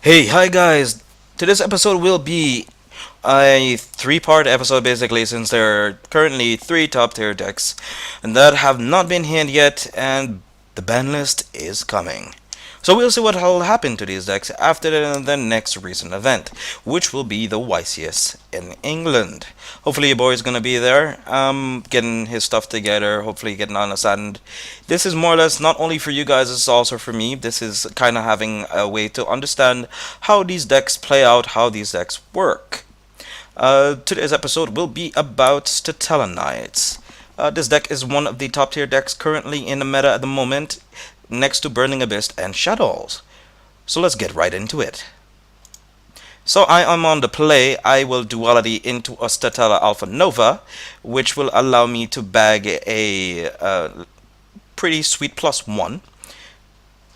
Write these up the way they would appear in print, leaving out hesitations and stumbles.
Hey, hi guys! Today's episode will be a three-part episode basically, since there are currently three top tier decks and that have not been hit yet, and the ban list is coming. So we'll see what will happen to these decks after the next recent event, which will be the YCS in England. Hopefully your boy's gonna be there, getting his stuff together, hopefully getting on a sand. This is more or less not only for you guys, it's also for me. This is kind of having a way to understand how these decks play out, how these decks work. Today's episode will be about tellar. This deck is one of the top tier decks currently in the meta at the moment, next to Burning Abyss and Shadows. So let's get right into it. So I am on the play. I will duality into a Statella Alpha Nova, which will allow me to bag a pretty sweet +1.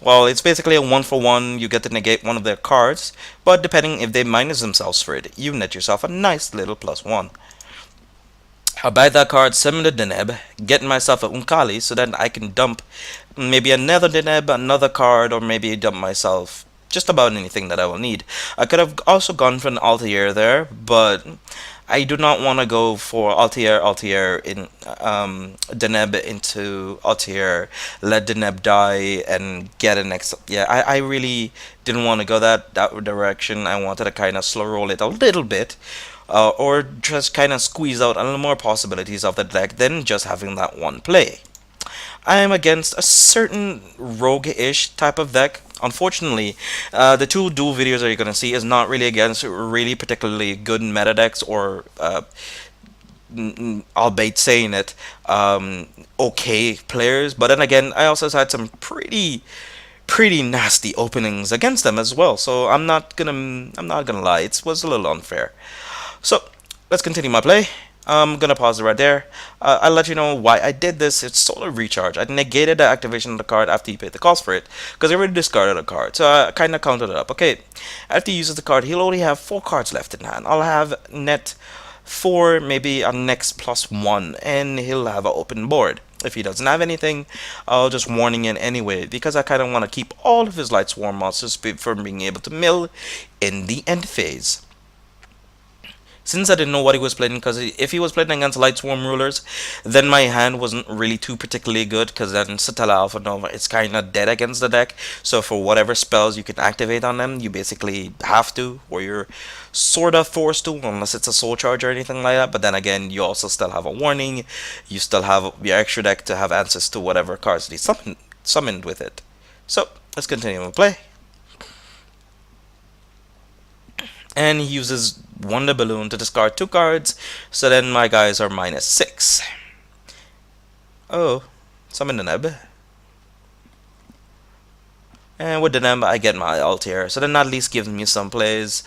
Well, it's basically a 1-for-1. You get to negate one of their cards, but depending if they minus themselves for it, you net yourself a nice little +1. I'll buy that card, summon the Deneb, get myself a Unkali so that I can dump maybe another Deneb, another card, or maybe dump myself just about anything that I will need. I could have also gone for an Altair there, but I do not want to go for Altair in Deneb into Altair, let Deneb die and get an next. Yeah, I really didn't want to go that direction. I wanted to kind of slow roll it a little bit, or just kind of squeeze out a little more possibilities of the deck than just having that one play. I am against a certain rogue-ish type of deck. Unfortunately, the two dual videos that you're going to see is not really against really particularly good meta decks or, albeit saying it, okay players. But then again, I also had some pretty nasty openings against them as well. So I'm not gonna lie, it was a little unfair. So let's continue my play. I'm gonna pause it right there. I'll let you know why I did this. It's Solar Recharge. I negated the activation of the card after he paid the cost for it, because I already discarded a card. So I kind of counted it up. Okay, after he uses the card, he'll only have 4 cards left in hand. I'll have net 4, maybe a next +1, and he'll have an open board. If he doesn't have anything, I'll just warning in anyway, because I kind of want to keep all of his Light Swarm monsters from being able to mill in the end phase. Since I didn't know what he was playing, because if he was playing against Light Swarm rulers, then my hand wasn't really too particularly good, because then Satella Alpha Nova is kind of dead against the deck. So for whatever spells you can activate on them, you basically have to, or you're sort of forced to, unless it's a soul charge or anything like that. But then again, you also still have a warning. You still have your extra deck to have answers to whatever cards they summoned with it. So let's continue to play. And he uses Wonder Balloon to discard 2 cards, so then my guys are -6. Oh, summon the Neb. And with the Neb, I get my Altair, so then at least gives me some plays.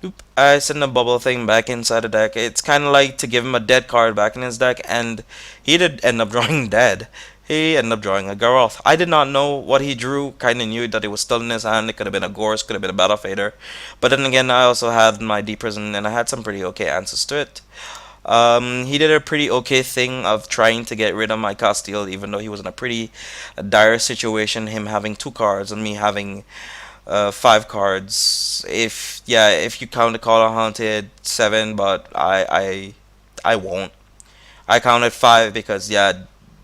Oop, I send the bubble thing back inside the deck. It's kind of like to give him a dead card back in his deck, and he did end up drawing dead. He ended up drawing a Garroth. I did not know what he drew. Kind of knew that it was still in his hand. It could have been a Gorse, could have been a Battle Fader. But then again, I also had my Deep Prison, and I had some pretty okay answers to it. He did a pretty okay thing of trying to get rid of my Castile, even though he was in a pretty dire situation. Him having 2 cards and me having 5 cards. If you count the Call of Haunted 7, but I won't. I counted 5 because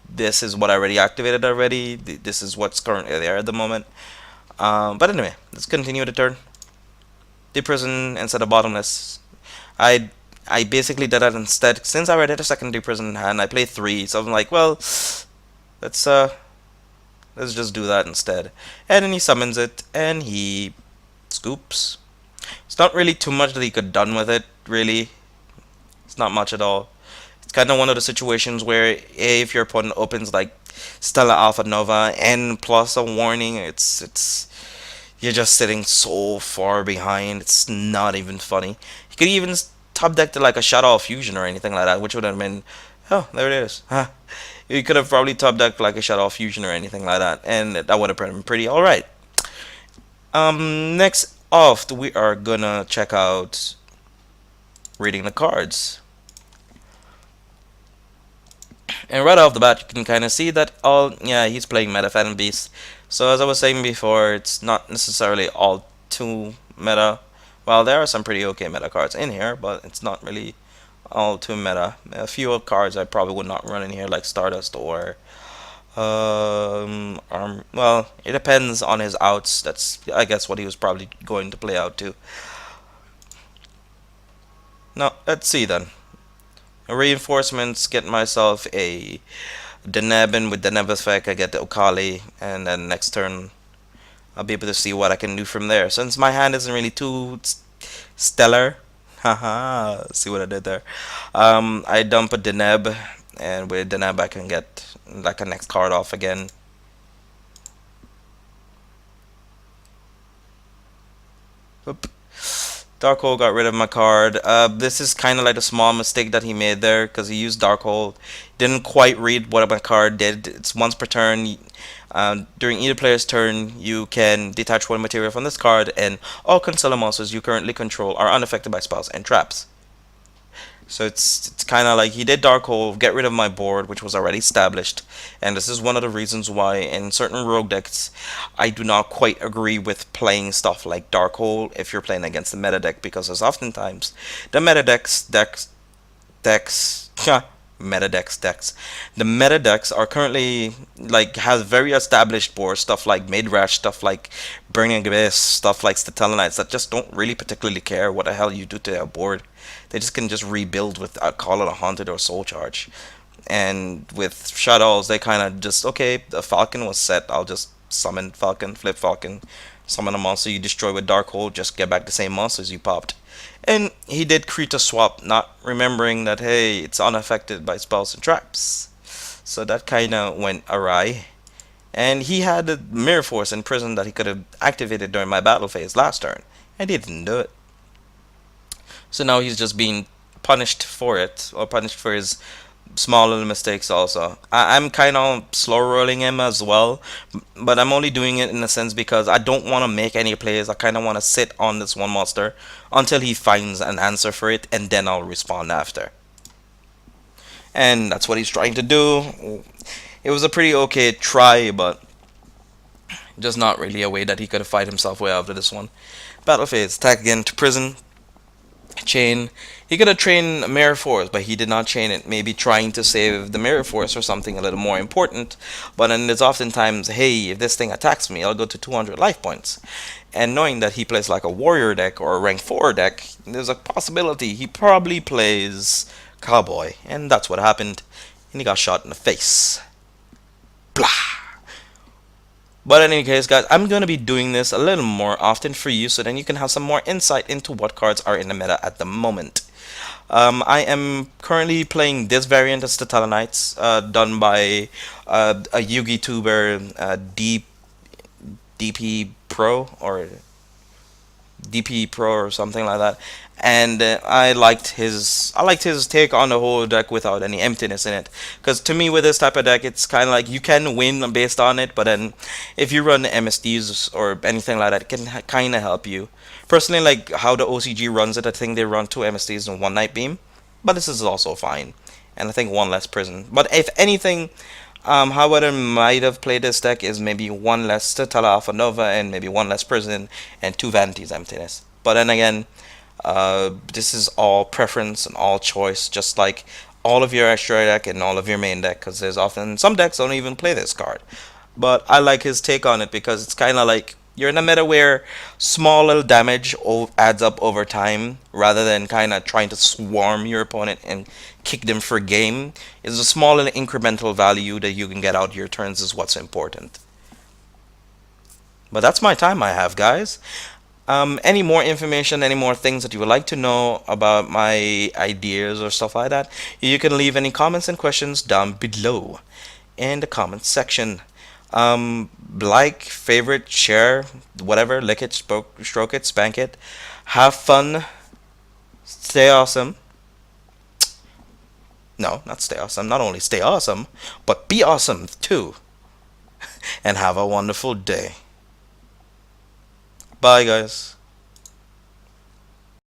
this is what I already activated already. This is what's currently there at the moment. But anyway, let's continue the turn. Deep Prison instead of Bottomless. I I basically did that instead. Since I already had a second Deep Prison in hand, I played 3. So I'm like, well, let's let's just do that instead. And then he summons it, and he scoops. It's not really too much that he could done with it, really. It's not much at all. It's kind of one of the situations where if your opponent opens like Stella Alpha Nova and plus a warning, it's you're just sitting so far behind. It's not even funny. You could even top deck to like a Shadow Fusion or anything like that, which would have been, oh, there it is. Huh. You could have probably top decked like a Shadow Fusion or anything like that, and that would have been pretty alright. Next off, we are gonna check out reading the cards. And right off the bat, you can kind of see that he's playing Meta Phantom Beast. So as I was saying before, it's not necessarily all too meta. Well, there are some pretty okay meta cards in here, but it's not really all too meta. A few cards I probably would not run in here, like Stardust or well, it depends on his outs. That's, I guess, what he was probably going to play out to. Now, let's see then. Reinforcements, get myself a Deneb, and with Deneb effect, I get the Okali, and then next turn, I'll be able to see what I can do from there. Since my hand isn't really too stellar, haha, see what I did there. I dump a Deneb, and with Deneb, I can get like a next card off again. Oop. Darkhold got rid of my card. This is kind of like a small mistake that he made there because he used Darkhold. Didn't quite read what my card did. It's once per turn. During either player's turn, you can detach one material from this card, and all concealer monsters you currently control are unaffected by spells and traps. So it's kind of like he did Darkhold, get rid of my board, which was already established, and this is one of the reasons why in certain rogue decks I do not quite agree with playing stuff like Darkhold if you're playing against the meta deck, because as oftentimes the meta decks decks the meta decks are currently like have very established boards, stuff like Midrash, stuff like Burning Abyss, stuff like Stellar that just don't really particularly care what the hell you do to their board. They just can just rebuild with call it a haunted or soul charge. And with shadows, they kind of just, okay, the Falcon was set, I'll just summon Falcon, flip Falcon, summon a monster you destroy with Darkhold, just get back the same monsters you popped. And he did Krita swap, not remembering that, hey, it's unaffected by spells and traps. So that kind of went awry. And he had a Mirror Force in prison that he could have activated during my battle phase last turn, and he didn't do it. So now he's just being punished for it, or punished for his small little mistakes also. I'm kind of slow rolling him as well, but I'm only doing it in a sense because I don't want to make any plays. I kind of want to sit on this one monster until he finds an answer for it, and then I'll respond after. And that's what he's trying to do. It was a pretty okay try, but just not really a way that he could have fight himself way out of this one. Battle phase, attack again to prison. Chain. He could have trained Mirror Force, but he did not chain it. Maybe trying to save the Mirror Force or something a little more important. But then there's oftentimes, hey, if this thing attacks me, I'll go to 200 life points. And knowing that he plays like a warrior deck or a rank 4 deck, there's a possibility he probably plays Cowboy. And that's what happened. And he got shot in the face. Blah. But in any case, guys, I'm going to be doing this a little more often for you so then you can have some more insight into what cards are in the meta at the moment. I am currently playing this variant of Stellar Knights, done by a Yugi tuber, DP Pro or DP Pro or something like that. And I liked his take on the whole deck without any emptiness in it. Because to me, with this type of deck, it's kind of like you can win based on it, but then if you run MSDs or anything like that, it can kind of help you. Personally, like how the OCG runs it, I think they run 2 MSDs and 1 Night Beam, but this is also fine. And I think 1 less Prison. But if anything, how I might have played this deck is maybe 1 less Tellar Alpha Nova and maybe 1 less Prison and 2 Vanities Emptiness. But then again, this is all preference and all choice, just like all of your extra deck and all of your main deck, because there's often some decks don't even play this card. But I like his take on it because it's kind of like you're in a meta where small little damage adds up over time rather than kind of trying to swarm your opponent and kick them for game. Is a small little incremental value that you can get out of your turns is what's important. But that's my time I have, guys. Any more information, any more things that you would like to know about my ideas or stuff like that, you can leave any comments and questions down below in the comments section. Like, favorite, share, whatever, lick it, stroke it, spank it. Have fun. Stay awesome. No, not stay awesome. Not only stay awesome, but be awesome too. And have a wonderful day. Bye, guys.